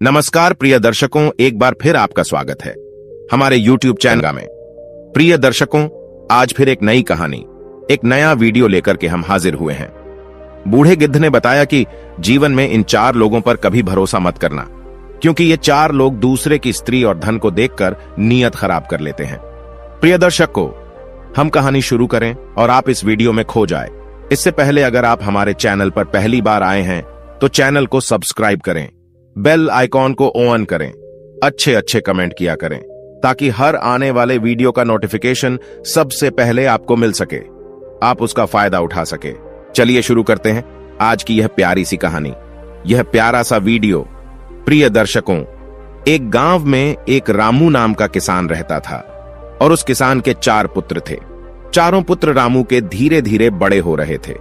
नमस्कार प्रिय दर्शकों, एक बार फिर आपका स्वागत है हमारे YouTube चैनल में। प्रिय दर्शकों, आज फिर एक नई कहानी, एक नया वीडियो लेकर के हम हाजिर हुए हैं। बूढ़े गिद्ध ने बताया कि जीवन में इन 4 लोगों पर कभी भरोसा मत करना, क्योंकि ये 4 लोग दूसरे की स्त्री और धन को देखकर नीयत खराब कर लेते हैं। प्रिय दर्शकों, हम कहानी शुरू करें और आप इस वीडियो में खो जाए। इससे पहले अगर आप हमारे चैनल पर पहली बार आए हैं तो चैनल को सब्सक्राइब करें, बेल आइकॉन को ऑन करें, अच्छे कमेंट किया करें ताकि हर आने वाले वीडियो का नोटिफिकेशन सबसे पहले आपको मिल सके, आप उसका फायदा उठा सके। चलिए शुरू करते हैं आज की यह प्यारी सी कहानी, यह प्यारा सा वीडियो। प्रिय दर्शकों, एक गांव में एक रामू नाम का किसान रहता था और उस किसान के 4 पुत्र थे। चारों पुत्र रामू के धीरे धीरे बड़े हो रहे थे।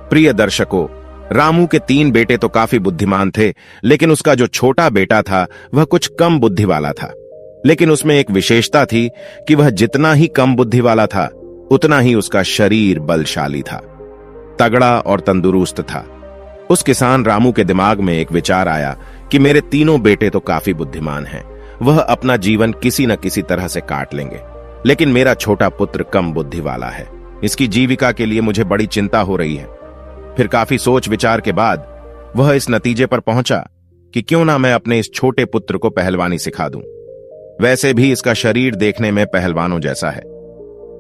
प्रिय दर्शकों, रामू के 3 बेटे तो काफी बुद्धिमान थे, लेकिन उसका जो छोटा बेटा था वह कुछ कम बुद्धि वाला था। लेकिन उसमें एक विशेषता थी कि वह जितना ही कम बुद्धि वाला था उतना ही उसका शरीर बलशाली था, तगड़ा और तंदुरुस्त था। उस किसान रामू के दिमाग में एक विचार आया कि मेरे तीनों बेटे तो काफी बुद्धिमान हैं, वह अपना जीवन किसी न किसी तरह से काट लेंगे, लेकिन मेरा छोटा पुत्र कम बुद्धि वाला है, इसकी जीविका के लिए मुझे बड़ी चिंता हो रही है। फिर काफी सोच विचार के बाद वह इस नतीजे पर पहुंचा कि क्यों ना मैं अपने इस छोटे पुत्र को पहलवानी सिखा दूं। वैसे भी इसका शरीर देखने में पहलवानों जैसा है।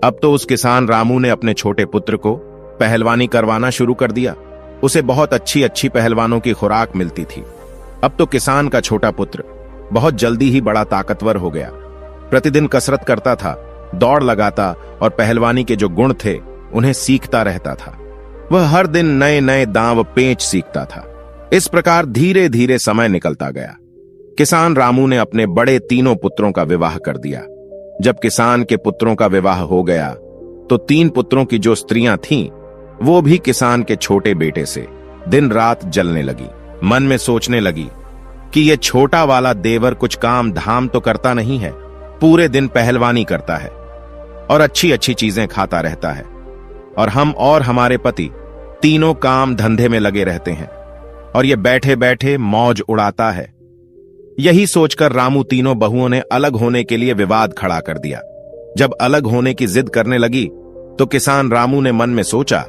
अब तो उस किसान रामू ने अपने छोटे पुत्र को पहलवानी करवाना शुरू कर दिया। उसे बहुत अच्छी पहलवानों की खुराक मिलती थी। अब तो किसान का छोटा पुत्र बहुत जल्दी ही बड़ा ताकतवर हो गया। प्रतिदिन कसरत करता था, दौड़ लगाता और पहलवानी के जो गुण थे उन्हें सीखता रहता था। वह हर दिन नए दांव पेंच सीखता था। इस प्रकार धीरे धीरे समय निकलता गया। किसान रामू ने अपने बड़े तीनों पुत्रों का विवाह कर दिया। जब किसान के पुत्रों का विवाह हो गया तो 3 पुत्रों की जो स्त्रियां थीं, वो भी किसान के छोटे बेटे से दिन रात जलने लगी। मन में सोचने लगी कि ये छोटा वाला देवर कुछ काम धाम तो करता नहीं है, पूरे दिन पहलवानी करता है और अच्छी चीजें खाता रहता है, और हम और हमारे पति तीनों काम धंधे में लगे रहते हैं और ये बैठे बैठे मौज उड़ाता है। यही सोचकर रामू तीनों बहुओं ने अलग होने के लिए विवाद खड़ा कर दिया। जब अलग होने की जिद करने लगी तो किसान रामू ने मन में सोचा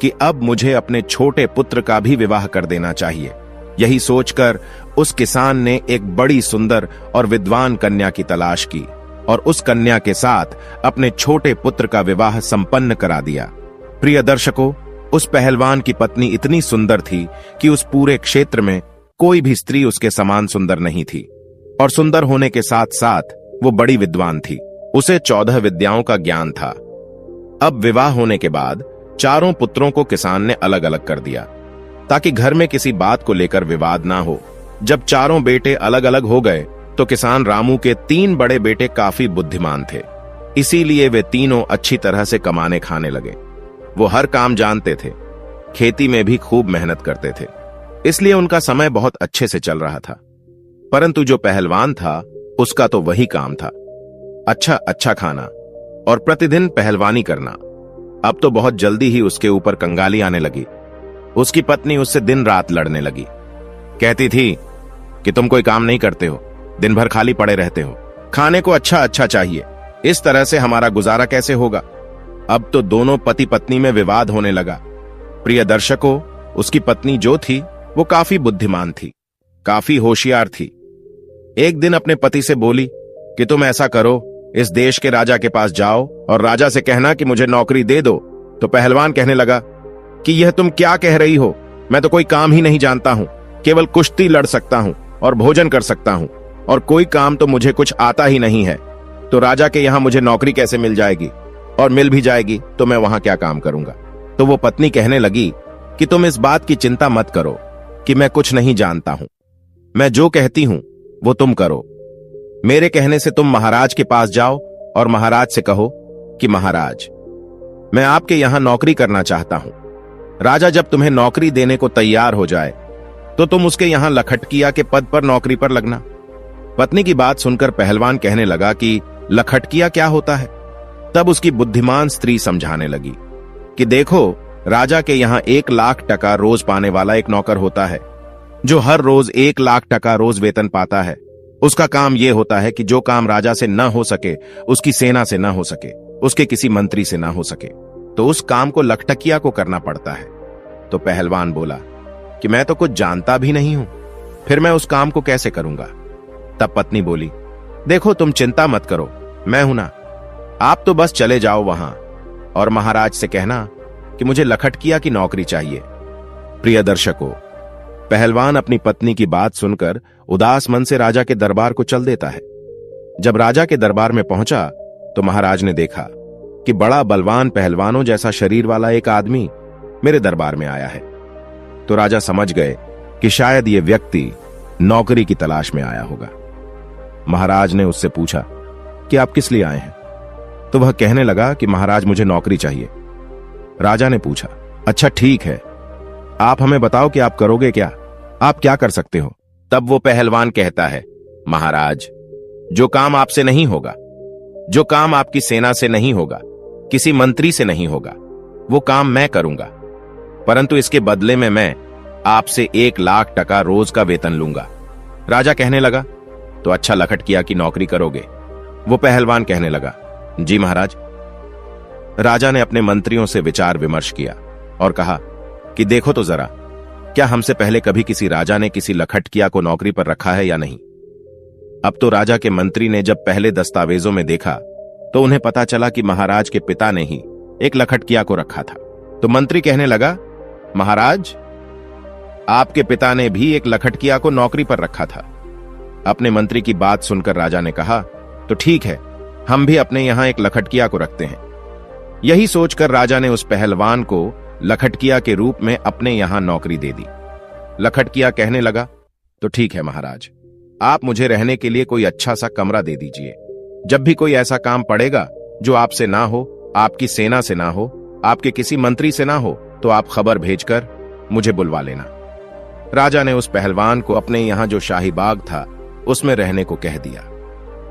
कि अब मुझे अपने छोटे पुत्र का भी विवाह कर देना चाहिए। यही सोचकर उस किसान ने एक बड़ी सुंदर और विद्वान कन्या की तलाश की और उस कन्या के साथ अपने छोटे पुत्र का विवाह संपन्न करा दिया। प्रिय दर्शकों, उस पहलवान की पत्नी इतनी सुंदर थी कि उस पूरे क्षेत्र में कोई भी स्त्री उसके समान सुंदर नहीं थी, और सुंदर होने के साथ साथ वो बड़ी विद्वान थी। उसे 14 विद्याओं का ज्ञान था। अब विवाह होने के बाद चारों पुत्रों को किसान ने अलग अलग कर दिया ताकि घर में किसी बात को लेकर विवाद ना हो। जब चारों बेटे अलग अलग हो गए तो किसान रामू के 3 बड़े बेटे काफी बुद्धिमान थे, इसीलिए वे तीनों अच्छी तरह से कमाने खाने लगे। वो हर काम जानते थे, खेती में भी खूब मेहनत करते थे, इसलिए उनका समय बहुत अच्छे से चल रहा था। परंतु जो पहलवान था उसका तो वही काम था, अच्छा खाना और प्रतिदिन पहलवानी करना। अब तो बहुत जल्दी ही उसके ऊपर कंगाली आने लगी। उसकी पत्नी उससे दिन रात लड़ने लगी, कहती थी कि तुम कोई काम नहीं करते हो, दिन भर खाली पड़े रहते हो, खाने को अच्छा चाहिए, इस तरह से हमारा गुजारा कैसे होगा। अब तो दोनों पति पत्नी में विवाद होने लगा। प्रिय दर्शकों, उसकी पत्नी जो थी वो काफी बुद्धिमान थी, काफी होशियार थी। एक दिन अपने पति से बोली कि तुम ऐसा करो, इस देश के राजा के पास जाओ और राजा से कहना कि मुझे नौकरी दे दो। तो पहलवान कहने लगा कि यह तुम क्या कह रही हो, मैं तो कोई काम ही नहीं जानता हूं, केवल कुश्ती लड़ सकता हूं और भोजन कर सकता हूं, और कोई काम तो मुझे कुछ आता ही नहीं है। तो राजा के यहां मुझे नौकरी कैसे मिल जाएगी, और मिल भी जाएगी तो मैं वहां क्या काम करूंगा। तो वो पत्नी कहने लगी कि तुम इस बात की चिंता मत करो कि मैं कुछ नहीं जानता हूं, मैं जो कहती हूं वो तुम करो। मेरे कहने से तुम महाराज के पास जाओ और महाराज से कहो कि महाराज, मैं आपके यहां नौकरी करना चाहता हूं। राजा जब तुम्हें नौकरी देने को तैयार हो जाए तो तुम उसके यहां लखटकिया के पद पर नौकरी पर लगना। पत्नी की बात सुनकर पहलवान कहने लगा कि लखटकिया क्या होता है। तब उसकी बुद्धिमान स्त्री समझाने लगी कि देखो, राजा के यहां 1 लाख टका रोज पाने वाला एक नौकर होता है, जो हर रोज 1 लाख टका रोज वेतन पाता है। उसका काम यह होता है कि जो काम राजा से न हो सके, उसकी सेना से न हो सके, उसके किसी मंत्री से न हो सके, तो उस काम को लखटकिया को करना पड़ता है। तो पहलवान बोला कि मैं तो कुछ जानता भी नहीं हूं, फिर मैं उस काम को कैसे करूंगा। तब पत्नी बोली, देखो तुम चिंता मत करो, मैं हूं ना, आप तो बस चले जाओ वहां और महाराज से कहना कि मुझे लखटकिया की नौकरी चाहिए। प्रिय दर्शकों, पहलवान अपनी पत्नी की बात सुनकर उदास मन से राजा के दरबार को चल देता है। जब राजा के दरबार में पहुंचा तो महाराज ने देखा कि बड़ा बलवान पहलवानों जैसा शरीर वाला एक आदमी मेरे दरबार में आया है। तो राजा समझ गए कि शायद ये व्यक्ति नौकरी की तलाश में आया होगा। महाराज ने उससे पूछा कि आप किस लिए आए हैं? तो वह कहने लगा कि महाराज मुझे नौकरी चाहिए। राजा ने पूछा, अच्छा ठीक है, आप हमें बताओ कि आप करोगे क्या, आप क्या कर सकते हो? तब वो पहलवान कहता है, महाराज जो काम आपसे नहीं होगा, जो काम आपकी सेना से नहीं होगा, किसी मंत्री से नहीं होगा, वो काम मैं करूंगा, परंतु इसके बदले में मैं आपसे 1 लाख टका रोज का वेतन लूंगा। राजा कहने लगा, तो अच्छा लखटकिया की नौकरी करोगे? वो पहलवान कहने लगा, जी महाराज। राजा ने अपने मंत्रियों से विचार विमर्श किया और कहा कि देखो तो जरा, क्या हमसे पहले कभी किसी राजा ने किसी लखटकिया को नौकरी पर रखा है या नहीं? अब तो राजा के मंत्री ने जब पहले दस्तावेजों में देखा तो उन्हें पता चला कि महाराज के पिता ने ही एक लखटकिया को रखा था। तो मंत्री कहने लगा, महाराज आपके पिता ने भी एक लखटकिया को नौकरी पर रखा था। अपने मंत्री की बात सुनकर राजा ने कहा, तो ठीक है, हम भी अपने यहां एक लखटकिया को रखते हैं। यही सोचकर राजा ने उस पहलवान को लखटकिया के रूप में अपने यहां नौकरी दे दी। लखटकिया कहने लगा, तो ठीक है महाराज, आप मुझे रहने के लिए कोई अच्छा सा कमरा दे दीजिए। जब भी कोई ऐसा काम पड़ेगा जो आपसे ना हो, आपकी सेना से ना हो, आपके किसी मंत्री से ना हो, तो आप खबर भेजकर मुझे बुलवा लेना। राजा ने उस पहलवान को अपने यहां जो शाही बाग था उसमें रहने को कह दिया।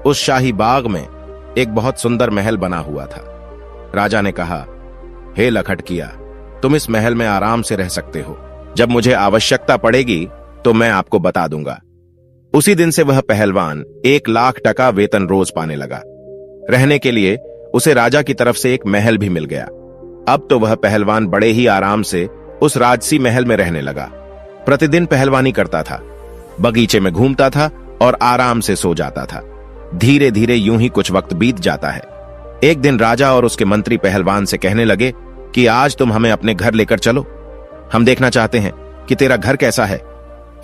उस शाही बाग में एक बहुत सुंदर महल बना हुआ था। राजा ने कहा, हे लखटकिया, तुम इस महल में आराम से रह सकते हो। जब मुझे आवश्यकता पड़ेगी तो मैं आपको बता दूंगा। उसी दिन से वह पहलवान 1 लाख टका वेतन रोज पाने लगा। रहने के लिए उसे राजा की तरफ से एक महल भी मिल गया। अब तो वह पहलवान बड़े ही आराम से उस राजसी महल में रहने लगा। प्रतिदिन पहलवानी करता था, बगीचे में घूमता था और आराम से सो जाता था। धीरे धीरे यूं ही कुछ वक्त बीत जाता है। एक दिन राजा और उसके मंत्री पहलवान से कहने लगे कि आज तुम हमें अपने घर लेकर चलो, हम देखना चाहते हैं कि तेरा घर कैसा है।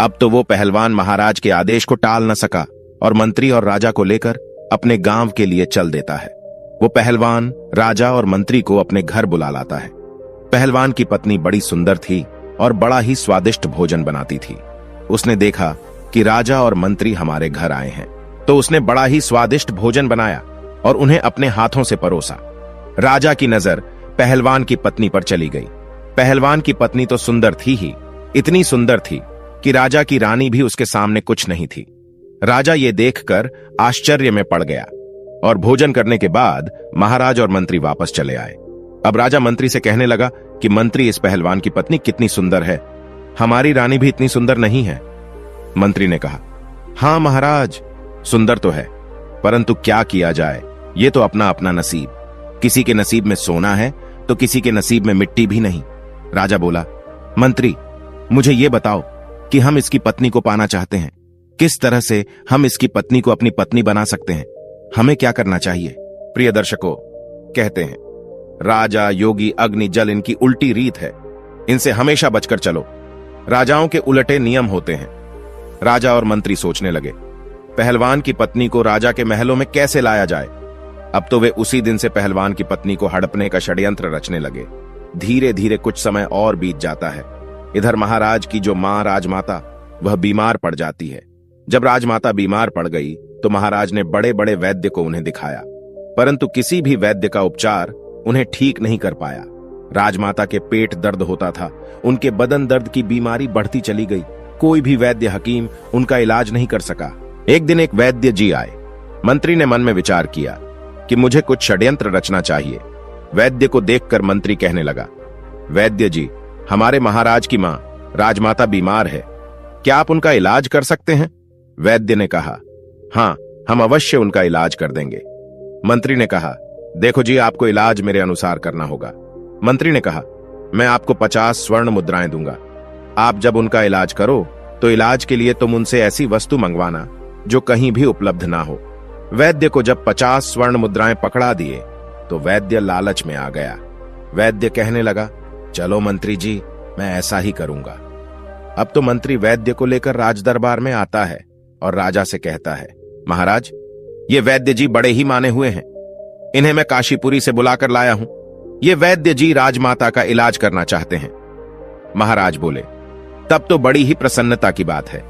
अब तो वो पहलवान महाराज के आदेश को टाल न सका और मंत्री और राजा को लेकर अपने गांव के लिए चल देता है। वो पहलवान राजा और मंत्री को अपने घर बुला लाता है। पहलवान की पत्नी बड़ी सुंदर थी और बड़ा ही स्वादिष्ट भोजन बनाती थी। उसने देखा कि राजा और मंत्री हमारे घर आए हैं, तो उसने बड़ा ही स्वादिष्ट भोजन बनाया और उन्हें अपने हाथों से परोसा। राजा की नजर पहलवान की पत्नी पर चली गई। पहलवान की पत्नी तो सुंदर थी ही, इतनी सुंदर थी कि राजा की रानी भी उसके सामने कुछ नहीं थी। राजा ये देखकर आश्चर्य में पड़ गया और भोजन करने के बाद महाराज और मंत्री वापस चले आए। अब राजा मंत्री से कहने लगा कि मंत्री, इस पहलवान की पत्नी कितनी सुंदर है, हमारी रानी भी इतनी सुंदर नहीं है। मंत्री ने कहा, हां महाराज, सुंदर तो है, परंतु क्या किया जाए, ये तो अपना अपना नसीब। किसी के नसीब में सोना है तो किसी के नसीब में मिट्टी भी नहीं। राजा बोला, मंत्री मुझे ये बताओ कि हम इसकी पत्नी को पाना चाहते हैं, किस तरह से हम इसकी पत्नी को अपनी पत्नी बना सकते हैं, हमें क्या करना चाहिए? प्रिय दर्शकों, कहते हैं राजा, योगी, अग्नि, जल इनकी उल्टी रीत है, इनसे हमेशा बचकर चलो। राजाओं के उलटे नियम होते हैं। राजा और मंत्री सोचने लगे, पहलवान की पत्नी को राजा के महलों में कैसे लाया जाए। अब तो वे उसी दिन से पहलवान की पत्नी को हड़पने का षड्यंत्र रचने लगे। धीरे धीरे कुछ समय और बीत जाता है। इधर महाराज की जो मां राजमाता, वह बीमार पड़ जाती है। जब राजमाता बीमार पड़ गई तो महाराज ने बड़े बड़े वैद्य को उन्हें दिखाया, परंतु किसी भी वैद्य का उपचार उन्हें ठीक नहीं कर पाया। राजमाता के पेट दर्द होता था, उनके बदन दर्द की बीमारी बढ़ती चली गई। कोई भी वैद्य हकीम उनका इलाज नहीं कर सका। एक दिन एक वैद्य जी आए। मंत्री ने मन में विचार किया कि मुझे कुछ षड्यंत्र रचना चाहिए। वैद्य को देखकर मंत्री कहने लगा, वैद्य जी, हमारे महाराज की मां राजमाता बीमार है, क्या आप उनका इलाज कर सकते हैं? वैद्य ने कहा, हाँ, हम अवश्य उनका इलाज कर देंगे। मंत्री ने कहा, देखो जी, आपको इलाज मेरे अनुसार करना होगा। मंत्री ने कहा, मैं आपको 50 स्वर्ण मुद्राएं दूंगा। आप जब उनका इलाज करो तो इलाज के लिए तुम उनसे ऐसी वस्तु मंगवाना जो कहीं भी उपलब्ध ना हो। वैद्य को जब 50 स्वर्ण मुद्राएं पकड़ा दिए तो वैद्य लालच में आ गया। वैद्य कहने लगा, चलो मंत्री जी, मैं ऐसा ही करूंगा। अब तो मंत्री वैद्य को लेकर राज दरबार में आता है और राजा से कहता है, महाराज, ये वैद्य जी बड़े ही माने हुए हैं। इन्हें मैं काशीपुरी से बुलाकर लाया हूं। ये वैद्य जी राजमाता का इलाज करना चाहते हैं। महाराज बोले, तब तो बड़ी ही प्रसन्नता की बात है।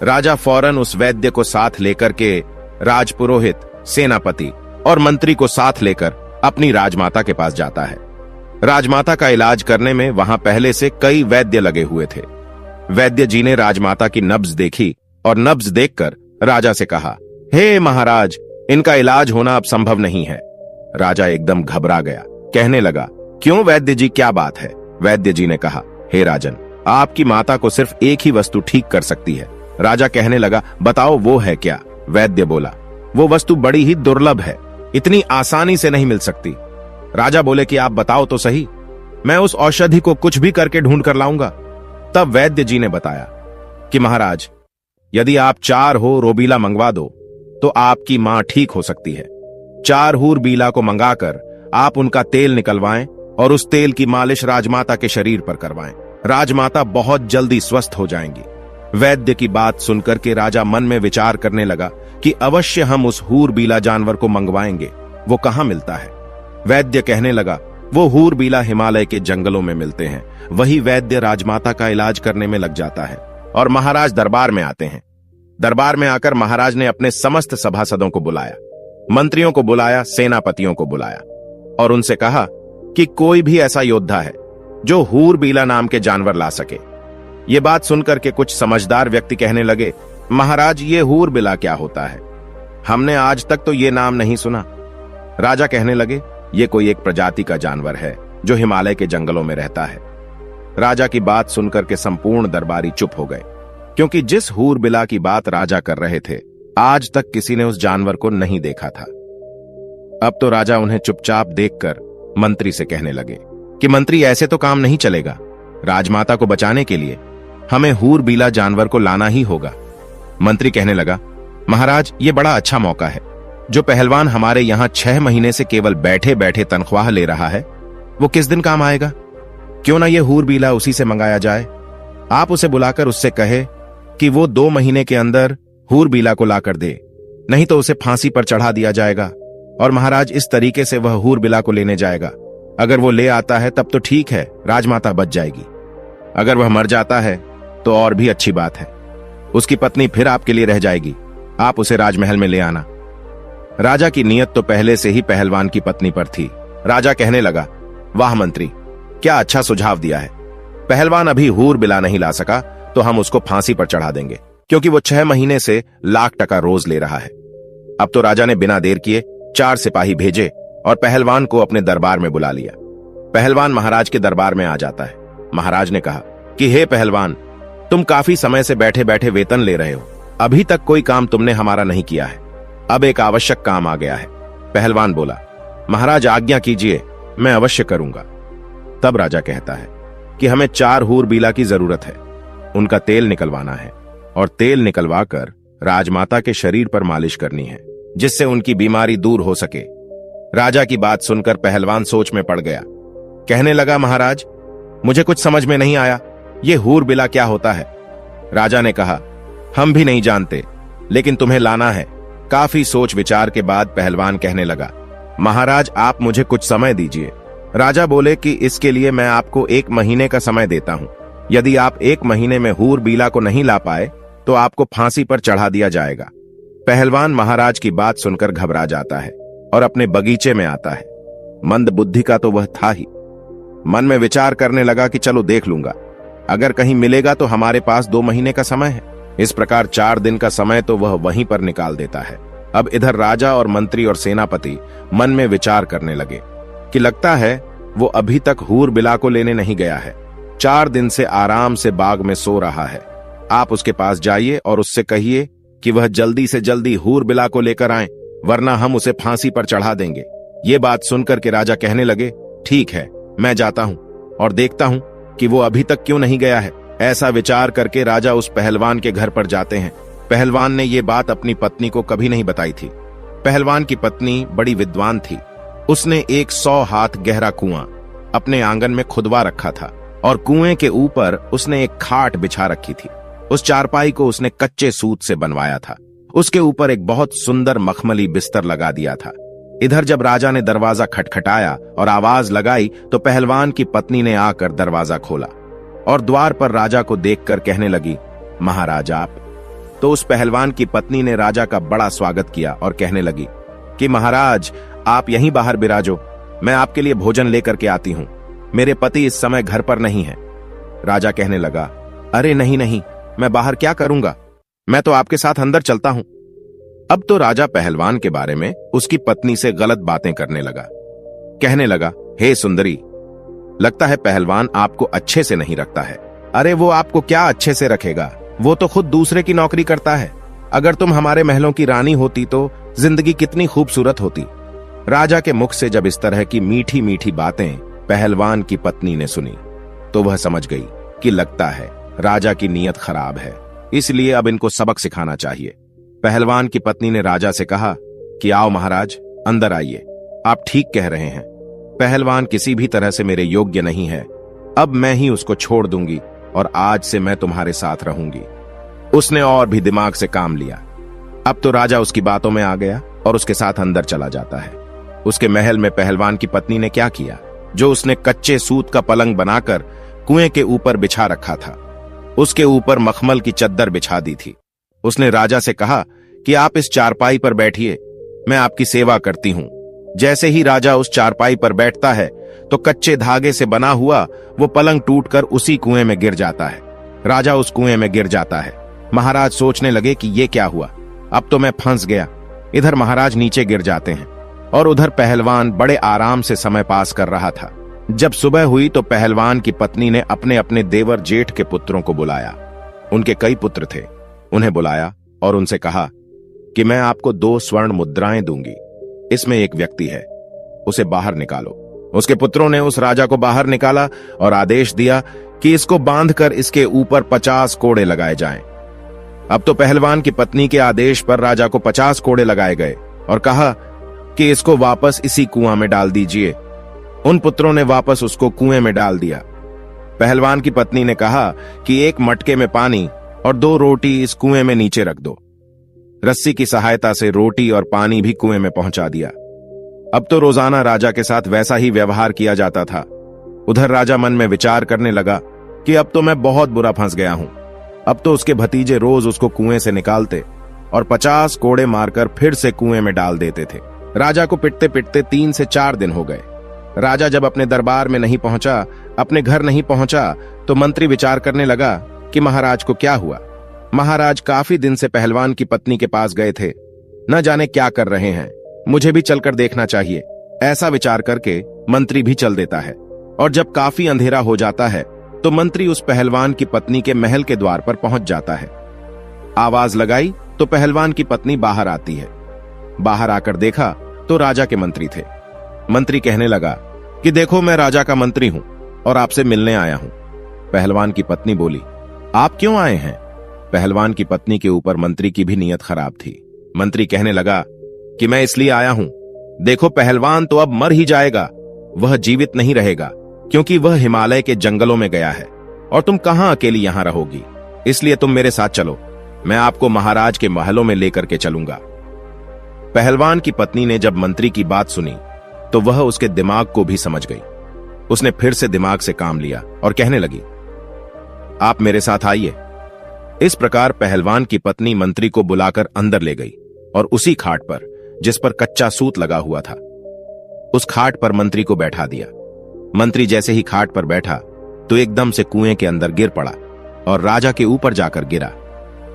राजा फौरन उस वैद्य को साथ लेकर के राजपुरोहित, सेनापति और मंत्री को साथ लेकर अपनी राजमाता के पास जाता है। राजमाता का इलाज करने में वहां पहले से कई वैद्य लगे हुए थे। वैद्य जी ने राजमाता की नब्ज देखी और नब्ज देखकर राजा से कहा, हे महाराज, इनका इलाज होना अब संभव नहीं है। राजा एकदम घबरा गया, कहने लगा, क्यों वैद्य जी, क्या बात है? वैद्य जी ने कहा, हे राजन, आपकी माता को सिर्फ एक ही वस्तु ठीक कर सकती है। राजा कहने लगा, बताओ वो है क्या? वैद्य बोला, वो वस्तु बड़ी ही दुर्लभ है, इतनी आसानी से नहीं मिल सकती। राजा बोले कि आप बताओ तो सही, मैं उस औषधि को कुछ भी करके ढूंढ कर लाऊंगा। तब वैद्य जी ने बताया कि महाराज, यदि आप 4 हो रोबीला मंगवा दो तो आपकी मां ठीक हो सकती है। 4 हूर बीला को मंगाकर आप उनका तेल निकलवाएं और उस तेल की मालिश राजमाता के शरीर पर करवाएं। राजमाता बहुत जल्दी स्वस्थ हो जाएंगी। वैद्य की बात सुनकर के राजा मन में विचार करने लगा कि अवश्य हम उस हूर बीला जानवर को मंगवाएंगे। वो कहां मिलता है? वैद्य कहने लगा, वो हूर बीला हिमालय के जंगलों में मिलते हैं। वही वैद्य राजमाता का इलाज करने में लग जाता है और महाराज दरबार में आते हैं। दरबार में आकर महाराज ने अपने समस्त सभासदों को बुलाया, मंत्रियों को बुलाया, सेनापतियों को बुलाया और उनसे कहा कि कोई भी ऐसा योद्धा है जो हूर बीला नाम के जानवर ला सके। ये बात सुनकर के कुछ समझदार व्यक्ति कहने लगे, महाराज, ये हूर बीला क्या होता है? हमने आज तक तो ये नाम नहीं सुना। राजा कहने लगे, ये कोई एक प्रजाति का जानवर है जो हिमालय के जंगलों में रहता है। राजा की बात सुनकर के संपूर्ण दरबारी चुप हो गए, क्योंकि जिस हूर बिला की बात राजा कर रहे थे, आज तक किसी ने उस जानवर को नहीं देखा था। अब तो राजा उन्हें चुपचाप देखकर मंत्री से कहने लगे कि मंत्री, ऐसे तो काम नहीं चलेगा। राजमाता को बचाने के लिए हमें हूर बीला जानवर को लाना ही होगा। मंत्री कहने लगा, महाराज, ये बड़ा अच्छा मौका है। जो पहलवान हमारे यहां 6 महीने से केवल बैठे बैठे तनख्वाह ले रहा है, वो किस दिन काम आएगा? क्यों ना ये हूर बीला उसी से मंगाया जाए। आप उसे बुलाकर उससे कहे कि वो 2 महीने के अंदर हूर बीला को लाकर दे, नहीं तो उसे फांसी पर चढ़ा दिया जाएगा और महाराज इस तरीके से वह हूर बीला को लेने जाएगा। अगर वो ले आता है तब तो ठीक है, राजमाता बच जाएगी। अगर वह मर जाता है तो और भी अच्छी बात है, उसकी पत्नी फिर आपके लिए रह जाएगी। आप उसे राजमहल में ले आना। राजा की नीयत तो पहले से ही पहलवान की पत्नी पर थी। राजा कहने लगा, वाह मंत्री, क्या अच्छा सुझाव दिया है। पहलवान अभी हूर बिला नहीं ला सका तो हम उसको फांसी पर चढ़ा देंगे, क्योंकि वो 6 महीने से $1,00,000 रोज ले रहा है। अब तो राजा ने बिना देर किए 4 सिपाही भेजे और पहलवान को अपने दरबार में बुला लिया। पहलवान महाराज के दरबार में आ जाता है। महाराज ने कहा कि हे पहलवान, तुम काफी समय से बैठे बैठे वेतन ले रहे हो, अभी तक कोई काम तुमने हमारा नहीं किया है। अब एक आवश्यक काम आ गया है। पहलवान बोला, महाराज आज्ञा कीजिए, मैं अवश्य करूंगा। तब राजा कहता है कि हमें 4 हूर बीला की जरूरत है, उनका तेल निकलवाना है और तेल निकलवाकर राजमाता के शरीर पर मालिश करनी है, जिससे उनकी बीमारी दूर हो सके। राजा की बात सुनकर पहलवान सोच में पड़ गया। कहने लगा, महाराज, मुझे कुछ समझ में नहीं आया, ये हूर बिला क्या होता है? राजा ने कहा, हम भी नहीं जानते, लेकिन तुम्हें लाना है। काफी सोच विचार के बाद पहलवान कहने लगा, महाराज आप मुझे कुछ समय दीजिए। राजा बोले कि इसके लिए मैं आपको 1 महीने का समय देता हूं। यदि आप 1 महीने में हूर बीला को नहीं ला पाए तो आपको फांसी पर चढ़ा दिया जाएगा। पहलवान महाराज की बात सुनकर घबरा जाता है और अपने बगीचे में आता है। मंद बुद्धि का तो वह था ही। मन में विचार करने लगा कि चलो देख लूंगा, अगर कहीं मिलेगा तो हमारे पास 2 महीने का समय है। इस प्रकार 4 दिन का समय तो वह वहीं पर निकाल देता है। अब इधर राजा और मंत्री और सेनापति मन में विचार करने लगे कि लगता है वो अभी तक हूर बिला को लेने नहीं गया है। 4 दिन से आराम से बाग में सो रहा है। आप उसके पास जाइए और उससे कहिए कि वह जल्दी से जल्दी हूर बिला को लेकर आए, वरना हम उसे फांसी पर चढ़ा देंगे। ये बात सुनकर के राजा कहने लगे, ठीक है, मैं जाता हूं और देखता हूं कि वो अभी तक क्यों नहीं गया है। ऐसा विचार करके राजा उस पहलवान के घर पर जाते हैं। पहलवान ने ये बात अपनी पत्नी को कभी नहीं बताई थी। पहलवान की पत्नी बड़ी विद्वान थी। उसने एक 100 हाथ गहरा कुआं अपने आंगन में खुदवा रखा था और कुएं के ऊपर उसने एक खाट बिछा रखी थी। उस चारपाई को उसने कच्चे सूत से बनवाया था। उसके ऊपर एक बहुत सुंदर मखमली बिस्तर लगा दिया था। इधर जब राजा ने दरवाजा खटखटाया और आवाज लगाई तो पहलवान की पत्नी ने आकर दरवाजा खोला और द्वार पर राजा को देखकर कहने लगी, महाराज आप। तो उस पहलवान की पत्नी ने राजा का बड़ा स्वागत किया और कहने लगी कि महाराज आप यहीं बाहर बिराजो, मैं आपके लिए भोजन लेकर के आती हूं। मेरे पति इस समय घर पर नहीं है। राजा कहने लगा, अरे नहीं नहीं, मैं बाहर क्या करूंगा, मैं तो आपके साथ अंदर चलता हूं। अब तो राजा पहलवान के बारे में उसकी पत्नी से गलत बातें करने लगा। कहने लगा, हे सुंदरी, लगता है पहलवान आपको अच्छे से नहीं रखता है। अरे वो आपको क्या अच्छे से रखेगा, वो तो खुद दूसरे की नौकरी करता है। अगर तुम हमारे महलों की रानी होती तो जिंदगी कितनी खूबसूरत होती। राजा के मुख से जब इस तरह की मीठी मीठी बातें पहलवान की पत्नी ने सुनी तो वह समझ गई कि लगता है राजा की नीयत खराब है, इसलिए अब इनको सबक सिखाना चाहिए। पहलवान की पत्नी ने राजा से कहा कि आओ महाराज, अंदर आइए, आप ठीक कह रहे हैं, पहलवान किसी भी तरह से मेरे योग्य नहीं है। अब मैं ही उसको छोड़ दूंगी और आज से मैं तुम्हारे साथ रहूंगी। उसने और भी दिमाग से काम लिया। अब तो राजा उसकी बातों में आ गया और उसके साथ अंदर चला जाता है। उसके महल में पहलवान की पत्नी ने क्या किया, जो उसने कच्चे सूत का पलंग बनाकर कुएं के ऊपर बिछा रखा था, उसके ऊपर मखमल की चद्दर बिछा दी थी। उसने राजा से कहा कि आप इस चारपाई पर बैठिए, मैं आपकी सेवा करती हूं। जैसे ही राजा उस चारपाई पर बैठता है तो कच्चे धागे से बना हुआ वो पलंग टूटकर उसी कुएं में गिर जाता है। राजा उस कुएं में गिर जाता है। महाराज सोचने लगे कि ये क्या हुआ, अब तो मैं फंस गया। इधर महाराज नीचे गिर जाते हैं और उधर पहलवान बड़े आराम से समय पास कर रहा था। जब सुबह हुई तो पहलवान की पत्नी ने अपने अपने देवर जेठ के पुत्रों को बुलाया। उनके कई पुत्र थे। उन्हें बुलाया और उनसे कहा कि मैं आपको 2 स्वर्ण मुद्राएं दूंगी, इसमें एक व्यक्ति है, उसे बाहर निकालो। उसके पुत्रों ने उस राजा को बाहर निकाला और आदेश दिया कि इसको बांधकर इसके ऊपर 50 कोड़े लगाए जाएं। अब तो पहलवान की पत्नी के आदेश पर राजा को 50 कोड़े लगाए गए और कहा कि इसको वापस इसी कुआं में डाल दीजिए। उन पुत्रों ने वापस उसको कुएं में डाल दिया। पहलवान की पत्नी ने कहा कि एक मटके में पानी और 2 रोटी इस कुएं में नीचे रख दो। रस्सी की सहायता से रोटी और पानी भी कुएं में पहुंचा दिया। अब तो रोजाना राजा के साथ वैसा ही व्यवहार किया जाता था। उधर राजा मन में विचार करने लगा कि अब तो मैं बहुत बुरा फंस गया हूं। अब तो उसके भतीजे रोज उसको कुएं से निकालते और 50 कोड़े मारकर फिर से कुएं में डाल देते थे। राजा को पिटते पिटते 3 से 4 दिन हो गए। राजा जब अपने दरबार में नहीं पहुंचा, अपने घर नहीं पहुंचा, तो मंत्री विचार करने लगा कि महाराज को क्या हुआ। महाराज काफी दिन से पहलवान की पत्नी के पास गए थे, न जाने क्या कर रहे हैं, मुझे भी चलकर देखना चाहिए। ऐसा विचार करके मंत्री भी चल देता है और जब काफी अंधेरा हो जाता है तो मंत्री उस पहलवान की पत्नी के महल के द्वार पर पहुंच जाता है। आवाज लगाई तो पहलवान की पत्नी बाहर आती है। बाहर आकर देखा तो राजा के मंत्री थे। मंत्री कहने लगा कि देखो, मैं राजा का मंत्री हूं और आपसे मिलने आया हूं। पहलवान की पत्नी बोली, आप क्यों आए हैं? पहलवान की पत्नी के ऊपर मंत्री की भी नीयत खराब थी। मंत्री कहने लगा कि मैं इसलिए आया हूं, देखो पहलवान तो अब मर ही जाएगा, वह जीवित नहीं रहेगा, क्योंकि वह हिमालय के जंगलों में गया है और तुम कहां अकेली यहां रहोगी। इसलिए तुम मेरे साथ चलो, मैं आपको महाराज के महलों में लेकर के चलूंगा। पहलवान की पत्नी ने जब मंत्री की बात सुनी तो वह उसके दिमाग को भी समझ गई। उसने फिर से दिमाग से काम लिया और कहने लगी, आप मेरे साथ आइए। इस प्रकार पहलवान की पत्नी मंत्री को बुलाकर अंदर ले गई और उसी खाट पर, जिस पर कच्चा सूत लगा हुआ था, उस खाट पर मंत्री को बैठा दिया। मंत्री जैसे ही खाट पर बैठा तो एकदम से कुएं के अंदर गिर पड़ा और राजा के ऊपर जाकर गिरा।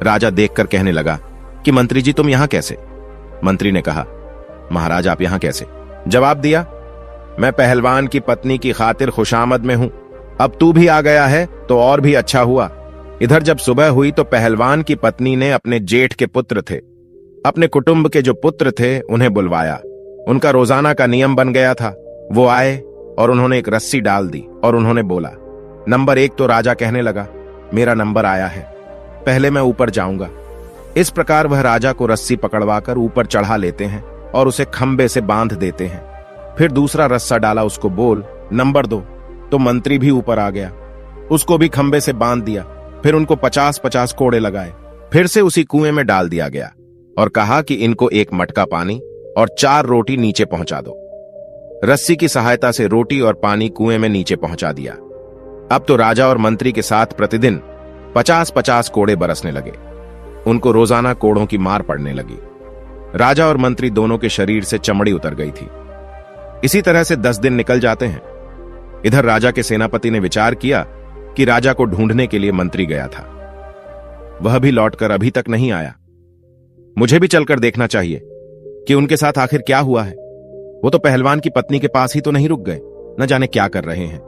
राजा देखकर कहने लगा कि मंत्री जी, तुम यहां कैसे? मंत्री ने कहा, महाराज आप यहां कैसे? जवाब दिया, मैं पहलवान की पत्नी की खातिर खुशामद में हूं, अब तू भी आ गया है तो और भी अच्छा हुआ। इधर जब सुबह हुई तो पहलवान की पत्नी ने अपने जेठ के पुत्र थे, अपने कुटुंब के जो पुत्र थे उन्हें बुलवाया। उनका रोजाना का नियम बन गया था। वो आए और उन्होंने एक रस्सी डाल दी और उन्होंने बोला, नंबर 1। तो राजा कहने लगा, मेरा नंबर आया है, पहले मैं ऊपर जाऊंगा। इस प्रकार वह राजा को रस्सी पकड़वाकर ऊपर चढ़ा लेते हैं और उसे खंबे से बांध देते हैं। फिर दूसरा रस्सा डाला, उसको बोल नंबर 2। तो मंत्री भी ऊपर आ गया, उसको भी खंबे से बांध दिया। फिर उनको 50-50 कोड़े लगाए। फिर से उसी कुएं में डाल दिया गया और कहा कि इनको 1 मटका पानी और 4 रोटी नीचे पहुंचा दो। रस्सी की सहायता से रोटी और पानी कुएं में नीचे पहुंचा दिया। अब तो राजा और मंत्री के साथ प्रतिदिन 50-50 कोड़े बरसने लगे। उनको रोजाना कोड़ों की मार पड़ने लगी। राजा और मंत्री दोनों के शरीर से चमड़ी उतर गई थी। इसी तरह से 10 दिन निकल जाते हैं। इधर राजा के सेनापति ने विचार किया कि राजा को ढूंढने के लिए मंत्री गया था, वह भी लौटकर अभी तक नहीं आया। मुझे भी चलकर देखना चाहिए कि उनके साथ आखिर क्या हुआ है। वो तो पहलवान की पत्नी के पास ही तो नहीं रुक गए, न जाने क्या कर रहे हैं।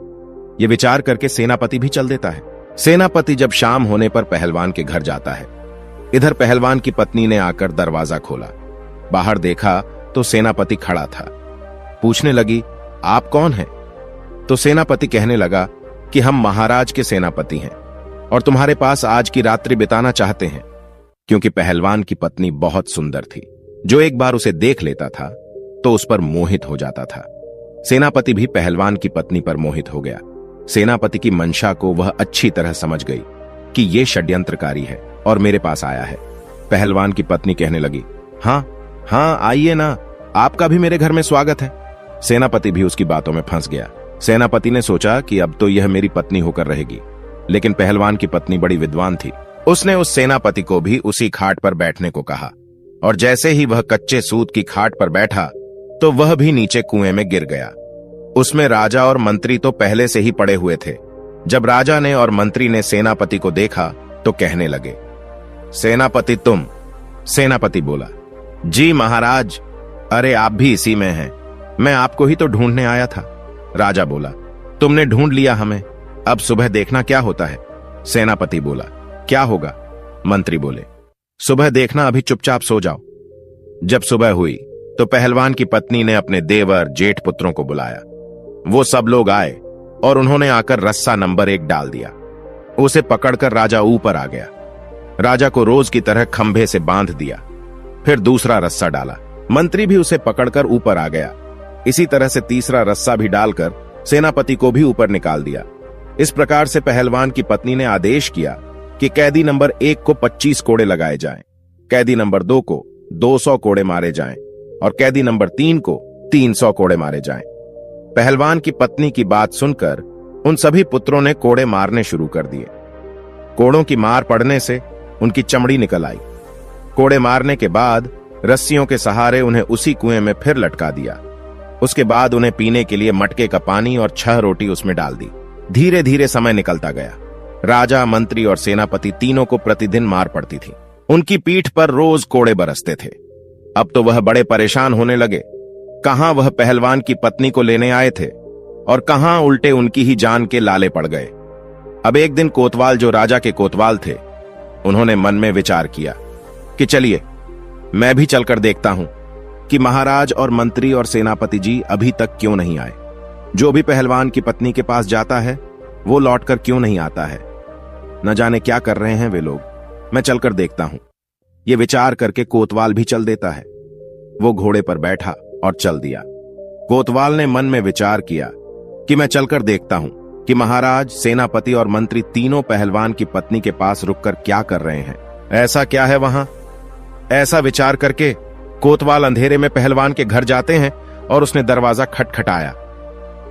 ये विचार करके सेनापति भी चल देता है। सेनापति जब शाम होने पर पहलवान के घर जाता है। इधर पहलवान की पत्नी ने आकर दरवाजा खोला। बाहर देखा तो सेनापति खड़ा था। पूछने लगी, आप कौन हैं? तो सेनापति कहने लगा कि हम महाराज के सेनापति हैं और तुम्हारे पास आज की रात्रि बिताना चाहते हैं। क्योंकि पहलवान की पत्नी बहुत सुंदर थी, जो एक बार उसे देख लेता था तो उस पर मोहित हो जाता था। सेनापति भी पहलवान की पत्नी पर मोहित हो गया। सेनापति की मंशा को वह अच्छी तरह समझ गई कि ये षड्यंत्रकारी है और मेरे पास आया है। पहलवान की पत्नी कहने लगी, हाँ आइए ना, आपका भी मेरे घर में स्वागत है। सेनापति भी उसकी बातों में फंस गया। सेनापति ने सोचा कि अब तो यह मेरी पत्नी होकर रहेगी, लेकिन पहलवान की पत्नी बड़ी विद्वान थी। उसने उस सेनापति को भी उसी खाट पर बैठने को कहा और जैसे ही वह कच्चे सूत की खाट पर बैठा तो वह भी नीचे कुएं में गिर गया। उसमें राजा और मंत्री तो पहले से ही पड़े हुए थे। जब राजा ने और मंत्री ने सेनापति को देखा तो कहने लगे, सेनापति तुम? सेनापति बोला, जी महाराज, अरे आप भी इसी में हैं, मैं आपको ही तो ढूंढने आया था। राजा बोला, तुमने ढूंढ लिया हमें, अब सुबह देखना क्या होता है। सेनापति बोला, क्या होगा? मंत्री बोले, सुबह देखना, अभी चुपचाप सो जाओ। जब सुबह हुई तो पहलवान की पत्नी ने अपने देवर जेठ पुत्रों को बुलाया। वो सब लोग आए और उन्होंने आकर रस्सा नंबर 1 डाल दिया। उसे पकड़कर राजा ऊपर आ गया। राजा को रोज की तरह खंभे से बांध दिया। फिर दूसरा रस्सा डाला, मंत्री भी उसे पकड़कर ऊपर आ गया। इसी तरह से तीसरा रस्सा भी डालकर सेनापति को भी ऊपर निकाल दिया। इस प्रकार से पहलवान की पत्नी ने आदेश किया कि कैदी नंबर 1 को 25 कोड़े लगाए जाएं, कैदी नंबर 2 को 200 कोड़े मारे जाएं और कैदी नंबर 3 को 300 कोड़े मारे जाएं। पहलवान की पत्नी की बात सुनकर उन सभी पुत्रों ने कोड़े मारने शुरू कर दिए। कोड़ों की मार पड़ने से उनकी चमड़ी निकल आई। कोड़े मारने के बाद रस्सियों के सहारे उन्हें उसी कुएं में फिर लटका दिया। उसके बाद उन्हें पीने के लिए मटके का पानी और 6 रोटी उसमें डाल दी। धीरे धीरे समय निकलता गया। राजा, मंत्री और सेनापति तीनों को प्रतिदिन मार पड़ती थी। उनकी पीठ पर रोज कोड़े बरसते थे। अब तो वह बड़े परेशान होने लगे। कहां वह पहलवान की पत्नी को लेने आए थे और कहां उल्टे उनकी ही जान के लाले पड़ गए। अब एक दिन कोतवाल, जो राजा के कोतवाल थे, उन्होंने मन में विचार किया कि चलिए मैं भी चलकर देखता हूं कि महाराज और मंत्री और सेनापति जी अभी तक क्यों नहीं आए। जो भी पहलवान की पत्नी के पास जाता है वो लौटकर क्यों नहीं आता है। न जाने क्या कर रहे हैं वे लोग, मैं चलकर देखता हूं। ये विचार करके कोतवाल भी चल देता है। वो घोड़े पर बैठा और चल दिया। कोतवाल ने मन में विचार किया कि मैं चलकर देखता हूं कि महाराज, सेनापति और मंत्री तीनों पहलवान की पत्नी के पास रुककर क्या कर रहे हैं। ऐसा क्या है वहां। ऐसा विचार करके कोतवाल अंधेरे में पहलवान के घर जाते हैं और उसने दरवाजा खटखटाया।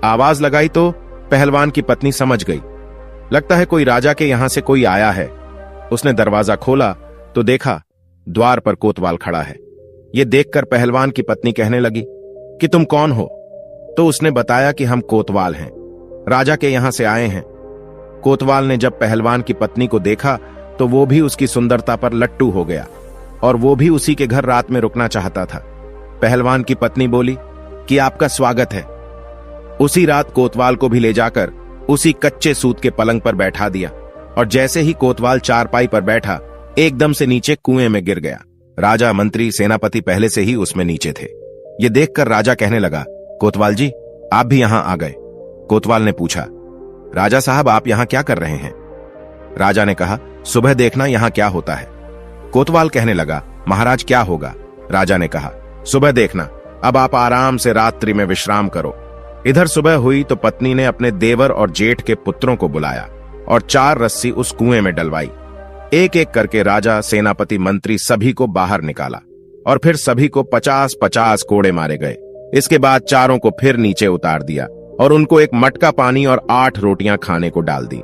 आवाज लगाई तो पहलवान की पत्नी समझ गई, लगता है कोई राजा के यहां से कोई आया है। उसने दरवाजा खोला तो देखा द्वार पर कोतवाल खड़ा है। यह देखकर पहलवान की पत्नी कहने लगी कि तुम कौन हो। तो उसने बताया कि हम कोतवाल हैं, राजा के यहां से आए हैं। कोतवाल ने जब पहलवान की पत्नी को देखा तो वो भी उसकी सुंदरता पर लट्टू हो गया और वो भी उसी के घर रात में रुकना चाहता था। पहलवान की पत्नी बोली कि आपका स्वागत है। उसी रात कोतवाल को भी ले जाकर उसी कच्चे सूत के पलंग पर बैठा दिया। और जैसे ही कोतवाल चारपाई पर बैठा एकदम से नीचे कुएं में गिर गया। राजा, मंत्री, सेनापति पहले से ही उसमें नीचे थे। ये देखकर राजा कहने लगा, कोतवाल जी, आप भी यहां आ गए। कोतवाल ने पूछा, राजा साहब, आप यहां क्या कर रहे हैं? राजा ने कहा, सुबह देखना यहां क्या होता है। कोतवाल कहने लगा, महाराज क्या होगा? राजा ने कहा, सुबह देखना, अब आप आराम से रात्रि में विश्राम करो। इधर सुबह हुई तो पत्नी ने अपने देवर और जेठ के पुत्रों को बुलाया और 4 रस्सी उस कुएं में डलवाई। एक एक करके राजा, सेनापति, मंत्री सभी को बाहर निकाला और फिर सभी को 50-50 कोड़े मारे गए। इसके बाद चारों को फिर नीचे उतार दिया और उनको एक मटका पानी और 8 रोटियां खाने को डाल दी।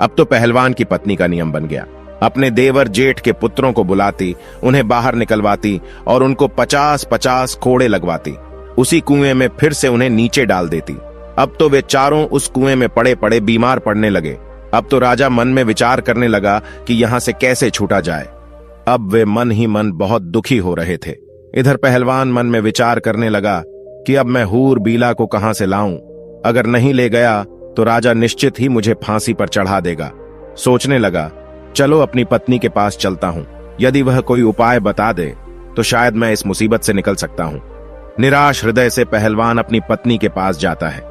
अब तो पहलवान की पत्नी का नियम बन गया, अपने देवर जेठ के पुत्रों को बुलाती, उन्हें बाहर निकलवाती और उनको 50-50 कोड़े लगवाती। उसी कुएं में फिर से उन्हें नीचे डाल देती। अब तो वे चारों उस कुएं में पड़े पड़े बीमार पड़ने लगे। अब तो राजा मन में विचार करने लगा कि यहां से कैसे छूटा जाए। अब वे मन ही मन बहुत दुखी हो रहे थे। इधर पहलवान मन में विचार करने लगा कि अब मैं हूर बीला को कहां से लाऊं? अगर नहीं ले गया तो राजा निश्चित ही मुझे फांसी पर चढ़ा देगा। सोचने लगा, चलो अपनी पत्नी के पास चलता हूं, यदि वह कोई उपाय बता दे तो शायद मैं इस मुसीबत से निकल सकता हूं। निराश हृदय से पहलवान अपनी पत्नी के पास जाता है।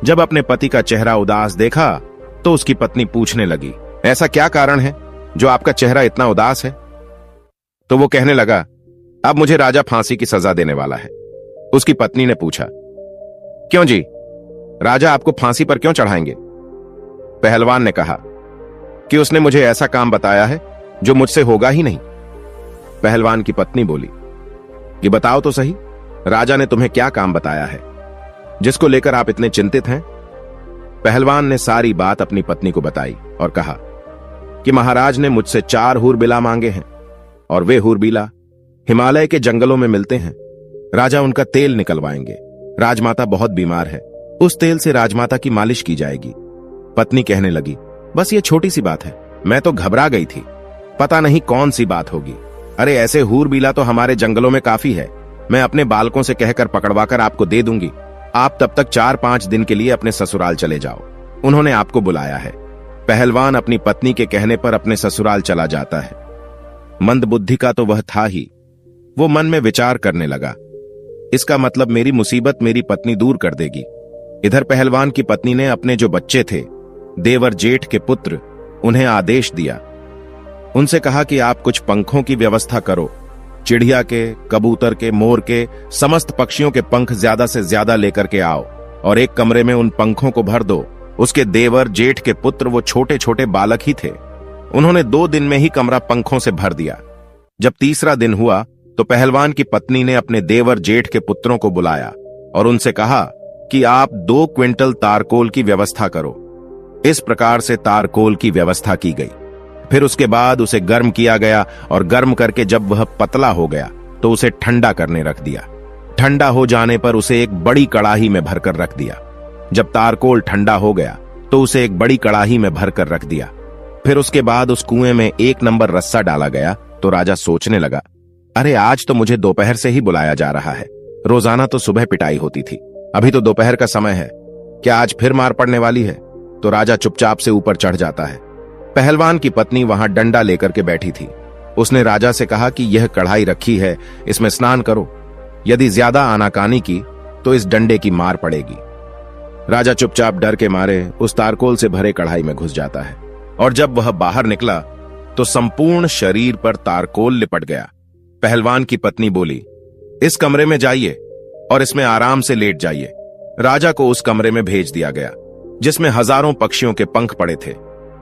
जब अपने पति का चेहरा उदास देखा तो उसकी पत्नी पूछने लगी, ऐसा क्या कारण है जो आपका चेहरा इतना उदास है? तो वो कहने लगा, अब मुझे राजा फांसी की सजा देने वाला है। उसकी पत्नी ने पूछा, क्यों जी, राजा आपको फांसी पर क्यों चढ़ाएंगे? पहलवान ने कहा कि उसने मुझे ऐसा काम बताया है जो मुझसे होगा ही नहीं। पहलवान की पत्नी बोली, ये बताओ तो सही, राजा ने तुम्हें क्या काम बताया है जिसको लेकर आप इतने चिंतित हैं? पहलवान ने सारी बात अपनी पत्नी को बताई और कहा कि महाराज ने मुझसे 4 हूरबिला मांगे हैं और वे हूरबिला हिमालय के जंगलों में मिलते हैं। राजा उनका तेल निकलवाएंगे। राजमाता बहुत बीमार है, उस तेल से राजमाता की मालिश की जाएगी। पत्नी कहने लगी, बस ये छोटी सी बात है, मैं तो घबरा गई थी, पता नहीं कौन सी बात होगी। अरे ऐसे हूरबिला तो हमारे जंगलों में काफी है, मैं अपने बालकों से कहकर पकड़वाकर आपको दे दूंगी। आप तब तक 4-5 दिन के लिए अपने ससुराल चले जाओ, उन्होंने आपको बुलाया है। पहलवान अपनी पत्नी के कहने पर अपने ससुराल चला जाता है। मंद बुद्धि का तो वह था ही। वो मन में विचार करने लगा, इसका मतलब मेरी मुसीबत मेरी पत्नी दूर कर देगी। इधर पहलवान की पत्नी ने अपने जो बच्चे थे, देवर जेठ के पुत्र, उन्हें आदेश दिया। उनसे कहा कि आप कुछ पंखों की व्यवस्था करो, चिड़िया के, कबूतर के, मोर के, समस्त पक्षियों के पंख ज्यादा से ज्यादा लेकर के आओ और एक कमरे में उन पंखों को भर दो। उसके देवर जेठ के पुत्र वो छोटे छोटे बालक ही थे। उन्होंने 2 दिन में ही कमरा पंखों से भर दिया। जब तीसरा दिन हुआ तो पहलवान की पत्नी ने अपने देवर जेठ के पुत्रों को बुलाया और उनसे कहा कि आप 2 क्विंटल तारकोल की व्यवस्था करो। इस प्रकार से तारकोल की व्यवस्था की गई। फिर उसके बाद उसे गर्म किया गया और गर्म करके जब वह पतला हो गया तो उसे ठंडा करने रख दिया। ठंडा हो जाने पर उसे एक बड़ी कड़ाही में भरकर रख दिया। जब तारकोल ठंडा हो गया तो उसे एक बड़ी कड़ाही में भरकर रख दिया। फिर उसके बाद उस कुएं में 1 नंबर रस्सा डाला गया तो राजा सोचने लगा, अरे आज तो मुझे दोपहर से ही बुलाया जा रहा है, रोजाना तो सुबह पिटाई होती थी, अभी तो दोपहर का समय है, क्या आज फिर मार पड़ने वाली है? तो राजा चुपचाप से ऊपर चढ़ जाता है। पहलवान की पत्नी वहां डंडा लेकर के बैठी थी। उसने राजा से कहा कि यह कढ़ाई रखी है, इसमें स्नान करो, यदि ज्यादा आनाकानी की तो इस डंडे की मार पड़ेगी। राजा चुपचाप डर के मारे उस तारकोल से भरे कढ़ाई में घुस जाता है और जब वह बाहर निकला तो संपूर्ण शरीर पर तारकोल लिपट गया। पहलवान की पत्नी बोली, इस कमरे में जाइए और इसमें आराम से लेट जाइए। राजा को उस कमरे में भेज दिया गया जिसमें हजारों पक्षियों के पंख पड़े थे।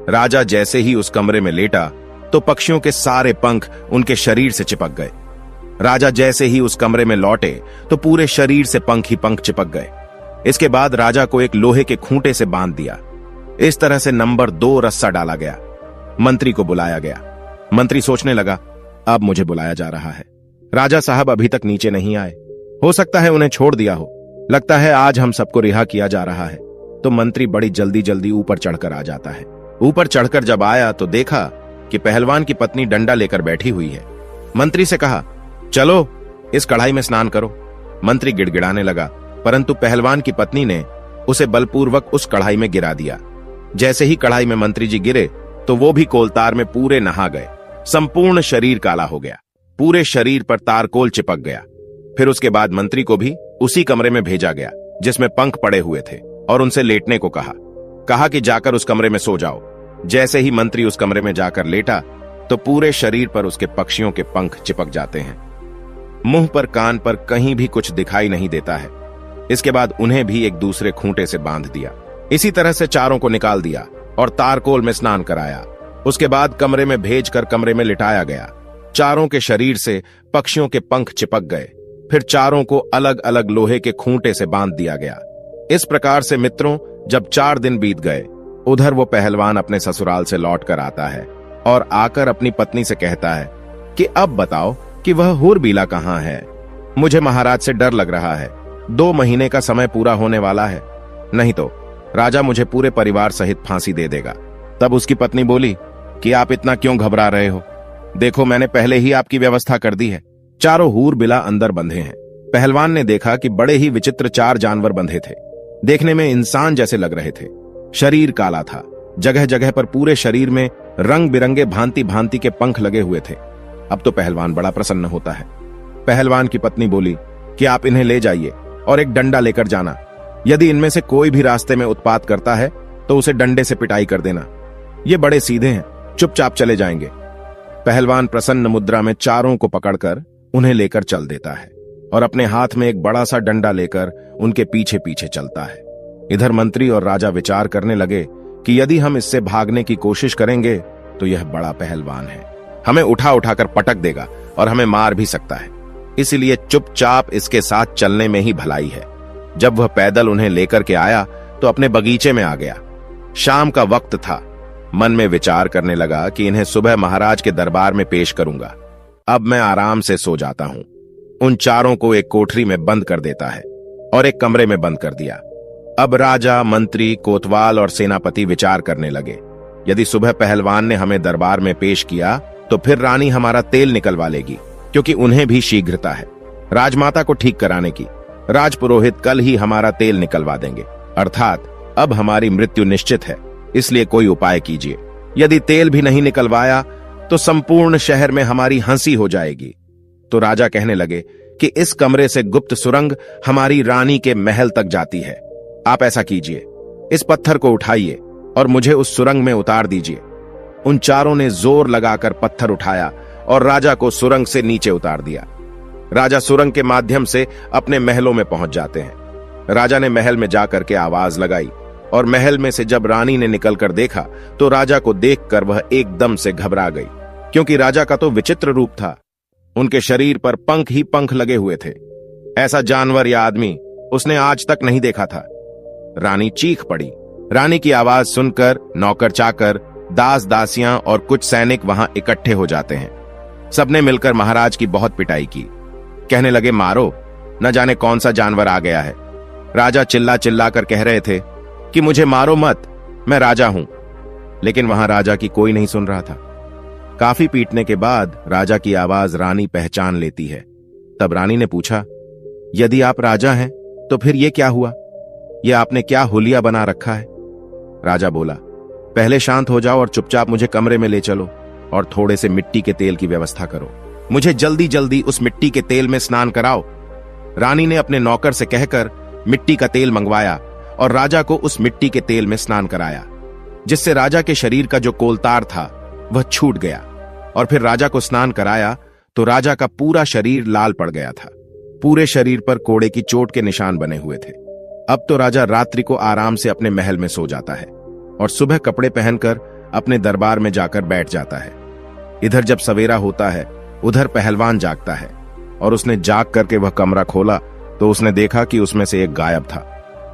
राजा जैसे ही उस कमरे में लेटा तो पक्षियों के सारे पंख उनके शरीर से चिपक गए। राजा जैसे ही उस कमरे में लौटे तो पूरे शरीर से पंख ही पंख चिपक गए। इसके बाद राजा को एक लोहे के खूंटे से बांध दिया। इस तरह से नंबर 2 रस्सा डाला गया। मंत्री को बुलाया गया। मंत्री सोचने लगा, अब मुझे बुलाया जा रहा है, राजा साहब अभी तक नीचे नहीं आए, हो सकता है उन्हें छोड़ दिया हो, लगता है आज हम सबको रिहा किया जा रहा है। तो मंत्री बड़ी जल्दी जल्दी ऊपर चढ़कर आ जाता है। ऊपर चढ़कर जब आया तो देखा कि पहलवान की पत्नी डंडा लेकर बैठी हुई है। मंत्री से कहा, चलो इस कढ़ाई में स्नान करो। मंत्री गिड़गिड़ाने लगा, परंतु पहलवान की पत्नी ने उसे बलपूर्वक उस कढ़ाई में गिरा दिया। जैसे ही कढ़ाई में मंत्री जी गिरे तो वो भी कोलतार में पूरे नहा गए। संपूर्ण शरीर काला हो गया, पूरे शरीर पर तारकोल चिपक गया। फिर उसके बाद मंत्री को भी उसी कमरे में भेजा गया जिसमें पंख पड़े हुए थे और उनसे लेटने को कहा कि जाकर उस कमरे में सो जाओ। जैसे ही मंत्री उस कमरे में जाकर लेटा तो पूरे शरीर पर उसके पक्षियों के पंख चिपक जाते हैं। मुंह पर, कान पर कहीं भी कुछ दिखाई नहीं देता है। इसके बाद उन्हें भी एक दूसरे खूंटे से बांध दिया। इसी तरह से चारों को निकाल दिया और तारकोल में स्नान कराया। उसके बाद कमरे में भेजकर कमरे में लिटाया गया। चारों के शरीर से पक्षियों के पंख चिपक गए। फिर चारों को अलग अलग लोहे के खूंटे से बांध दिया गया। इस प्रकार से मित्रों, जब 4 दिन बीत गए, उधर वो पहलवान अपने ससुराल से लौट कर आता है और आकर अपनी पत्नी से कहता है कि अब बताओ कि वह हूरबीला कहाँ है। मुझे महाराज से डर लग रहा है। 2 महीने का समय पूरा होने वाला है, नहीं तो राजा मुझे पूरे परिवार सहित फांसी दे देगा। तब उसकी पत्नी बोली कि आप इतना क्यों घबरा रहे हो? देखो, मैंने पहले ही आपकी व्यवस्था कर दी है। चारों हूरबिला अंदर बंधे हैं। पहलवान ने देखा कि बड़े ही विचित्र 4 जानवर बंधे थे। देखने में इंसान जैसे लग रहे थे। शरीर काला था। जगह जगह पर पूरे शरीर में रंग बिरंगे भांति भांति के पंख लगे हुए थे। अब तो पहलवान बड़ा प्रसन्न होता है। पहलवान की पत्नी बोली कि आप इन्हें ले जाइए और एक डंडा लेकर जाना। यदि इनमें से कोई भी रास्ते में उत्पात करता है तो उसे डंडे से पिटाई कर देना। ये बड़े सीधे हैं, चुपचाप चले जाएंगे। पहलवान प्रसन्न मुद्रा में चारों को पकड़कर उन्हें लेकर चल देता है और अपने हाथ में एक बड़ा सा डंडा लेकर उनके पीछे पीछे चलता है। इधर मंत्री और राजा विचार करने लगे कि यदि हम इससे भागने की कोशिश करेंगे तो यह बड़ा पहलवान है, हमें उठा उठाकर पटक देगा और हमें मार भी सकता है। इसलिए चुपचाप इसके साथ चलने में ही भलाई है। जब वह पैदल उन्हें लेकर के आया तो अपने बगीचे में आ गया। शाम का वक्त था। मन में विचार करने लगा कि इन्हें सुबह महाराज के दरबार में पेश करूंगा। अब मैं आराम से सो जाता हूं। उन चारों को एक कोठरी में बंद कर देता है और एक कमरे में बंद कर दिया। अब राजा, मंत्री, कोतवाल और सेनापति विचार करने लगे। यदि सुबह पहलवान ने हमें दरबार में पेश किया तो फिर रानी हमारा तेल निकलवा लेगी, क्योंकि उन्हें भी शीघ्रता है राजमाता को ठीक कराने की। राजपुरोहित कल ही हमारा तेल निकलवा देंगे, अर्थात अब हमारी मृत्यु निश्चित है। इसलिए कोई उपाय कीजिए। यदि तेल भी नहीं निकलवाया तो संपूर्ण शहर में हमारी हंसी हो जाएगी। तो राजा कहने लगे कि इस कमरे से गुप्त सुरंग हमारी रानी के महल तक जाती है। आप ऐसा कीजिए, इस पत्थर को उठाइए और मुझे उस सुरंग में उतार दीजिए। उन चारों ने जोर लगाकर पत्थर उठाया और राजा को सुरंग से नीचे उतार दिया। राजा सुरंग के माध्यम से अपने महलों में पहुंच जाते हैं। राजा ने महल में जाकर के आवाज लगाई और महल में से जब रानी ने निकलकर देखा तो राजा को देखकर वह एकदम से घबरा गई, क्योंकि राजा का तो विचित्र रूप था। उनके शरीर पर पंख ही पंख लगे हुए थे। ऐसा जानवर या आदमी उसने आज तक नहीं देखा था। रानी चीख पड़ी। रानी की आवाज सुनकर नौकर चाकर, दास दासियां और कुछ सैनिक वहां इकट्ठे हो जाते हैं। सबने मिलकर महाराज की बहुत पिटाई की। कहने लगे, मारो, न जाने कौन सा जानवर आ गया है। राजा चिल्ला चिल्ला कर कह रहे थे कि मुझे मारो मत, मैं राजा हूं। लेकिन वहां राजा की कोई नहीं सुन रहा था। काफी पीटने के बाद राजा की आवाज रानी पहचान लेती है। तब रानी ने पूछा, यदि आप राजा हैं तो फिर ये क्या हुआ? ये आपने क्या हुलिया बना रखा है? राजा बोला, पहले शांत हो जाओ और चुपचाप मुझे कमरे में ले चलो और थोड़े से मिट्टी के तेल की व्यवस्था करो। मुझे जल्दी जल्दी उस मिट्टी के तेल में स्नान कराओ। रानी ने अपने नौकर से कहकर मिट्टी का तेल मंगवाया और राजा को उस मिट्टी के तेल में स्नान कराया, जिससे राजा के शरीर का जो कोलतार था वह छूट गया। और फिर राजा को स्नान कराया तो राजा का पूरा शरीर लाल पड़ गया था। पूरे शरीर पर कोड़े की चोट के निशान बने हुए थे। अब तो राजा रात्रि को आराम से अपने महल में सो जाता है और सुबह कपड़े पहनकर अपने दरबार में जाकर बैठ जाता है। इधर जब सवेरा होता है उधर पहलवान जागता है और उसने जाग करके वह कमरा खोला तो उसने देखा कि उसमें से एक गायब था।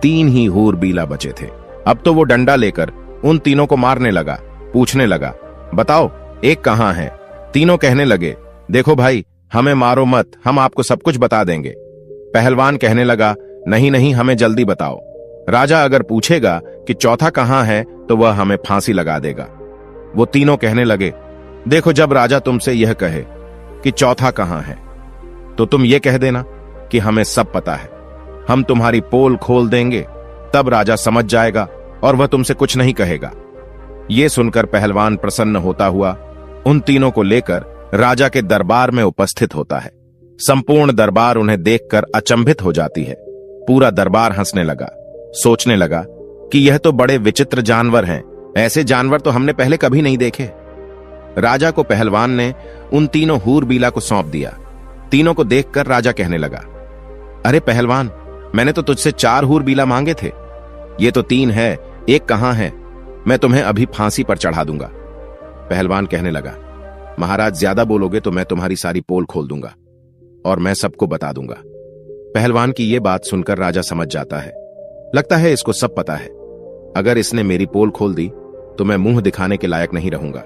3 ही हूरबीला बचे थे। अब तो वो डंडा लेकर उन तीनों को मारने लगा। पूछने लगा, बताओ एक कहां है? तीनों कहने लगे, देखो भाई, हमें मारो मत, हम आपको सब कुछ बता देंगे। पहलवान कहने लगा, नहीं नहीं, हमें जल्दी बताओ। राजा अगर पूछेगा कि चौथा कहां है तो वह हमें फांसी लगा देगा। वो तीनों कहने लगे, देखो, जब राजा तुमसे यह कहे कि चौथा कहां है तो तुम ये कह देना कि हमें सब पता है, हम तुम्हारी पोल खोल देंगे। तब राजा समझ जाएगा और वह तुमसे कुछ नहीं कहेगा। ये सुनकर पहलवान प्रसन्न होता हुआ उन तीनों को लेकर राजा के दरबार में उपस्थित होता है। संपूर्ण दरबार उन्हें देखकर अचंभित हो जाती है। पूरा दरबार हंसने लगा, सोचने लगा कि यह तो बड़े विचित्र जानवर हैं, ऐसे जानवर तो हमने पहले कभी नहीं देखे। राजा को पहलवान ने उन तीनों हूरबीला को सौंप दिया। तीनों को देखकर राजा कहने लगा, अरे पहलवान, मैंने तो तुझसे 4 हूरबीला मांगे थे, ये तो 3 है, एक कहां है? मैं तुम्हें अभी फांसी पर चढ़ा दूंगा। पहलवान कहने लगा, महाराज ज्यादा बोलोगे तो मैं तुम्हारी सारी पोल खोल दूंगा और मैं सबको बता दूंगा। पहलवान की यह बात सुनकर राजा समझ जाता है, लगता है इसको सब पता है। अगर इसने मेरी पोल खोल दी तो मैं मुंह दिखाने के लायक नहीं रहूंगा।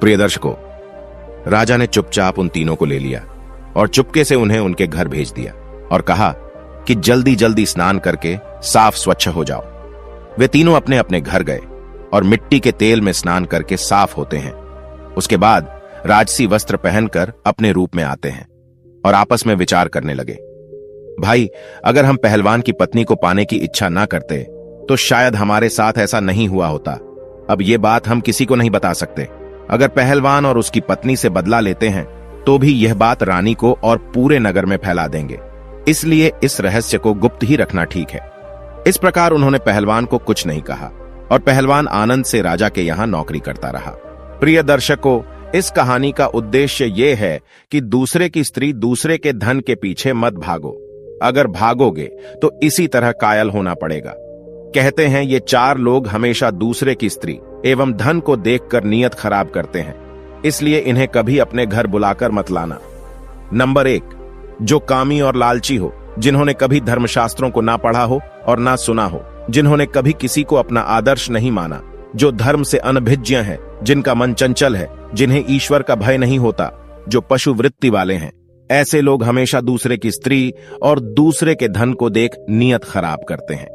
प्रिय दर्शकों, राजा ने चुपचाप उन तीनों को ले लिया और चुपके से उन्हें उनके घर भेज दिया और कहा कि जल्दी जल्दी स्नान करके साफ स्वच्छ हो जाओ। वे तीनों अपने अपने घर गए और मिट्टी के तेल में स्नान करके साफ होते हैं। उसके बाद राजसी वस्त्र पहनकर अपने रूप में आते हैं और आपस में विचार करने लगे, भाई अगर हम पहलवान की पत्नी को पाने की इच्छा ना करते तो शायद हमारे साथ ऐसा नहीं हुआ होता। अब ये बात हम किसी को नहीं बता सकते। अगर पहलवान और उसकी पत्नी से बदला लेते हैं तो भी यह बात रानी को और पूरे नगर में फैला देंगे, इसलिए इस रहस्य को गुप्त ही रखना ठीक है। इस प्रकार उन्होंने पहलवान को कुछ नहीं कहा और पहलवान आनंद से राजा के यहां नौकरी करता रहा। प्रिय दर्शकों, इस कहानी का उद्देश्य यह है कि दूसरे की स्त्री दूसरे के धन के पीछे मत भागो। अगर भागोगे तो इसी तरह कायल होना पड़ेगा। कहते हैं ये 4 लोग हमेशा दूसरे की स्त्री एवं धन को देखकर नीयत खराब करते हैं, इसलिए इन्हें कभी अपने घर बुलाकर मत लाना। नंबर 1, जो कामी और लालची हो, जिन्होंने कभी धर्मशास्त्रों को ना पढ़ा हो और ना सुना हो, जिन्होंने कभी किसी को अपना आदर्श नहीं माना, जो धर्म से अनभिज्ञ हैं, जिनका मन चंचल है, जिन्हें ईश्वर का भय नहीं होता, जो पशु वृत्ति वाले हैं, ऐसे लोग हमेशा दूसरे की स्त्री और दूसरे के धन को देख नीयत खराब करते हैं।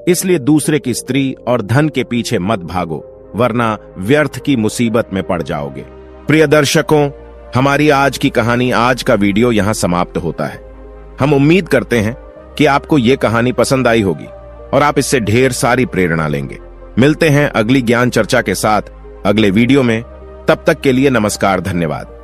इसलिए दूसरे की स्त्री और धन के पीछे मत भागो, वरना व्यर्थ की मुसीबत में पड़ जाओगे। प्रिय दर्शकों, हमारी आज की कहानी, आज का वीडियो यहां समाप्त होता है। हम उम्मीद करते हैं कि आपको यह कहानी पसंद आई होगी और आप इससे ढेर सारी प्रेरणा लेंगे। मिलते हैं अगली ज्ञान चर्चा के साथ अगले वीडियो में। तब तक के लिए नमस्कार, धन्यवाद।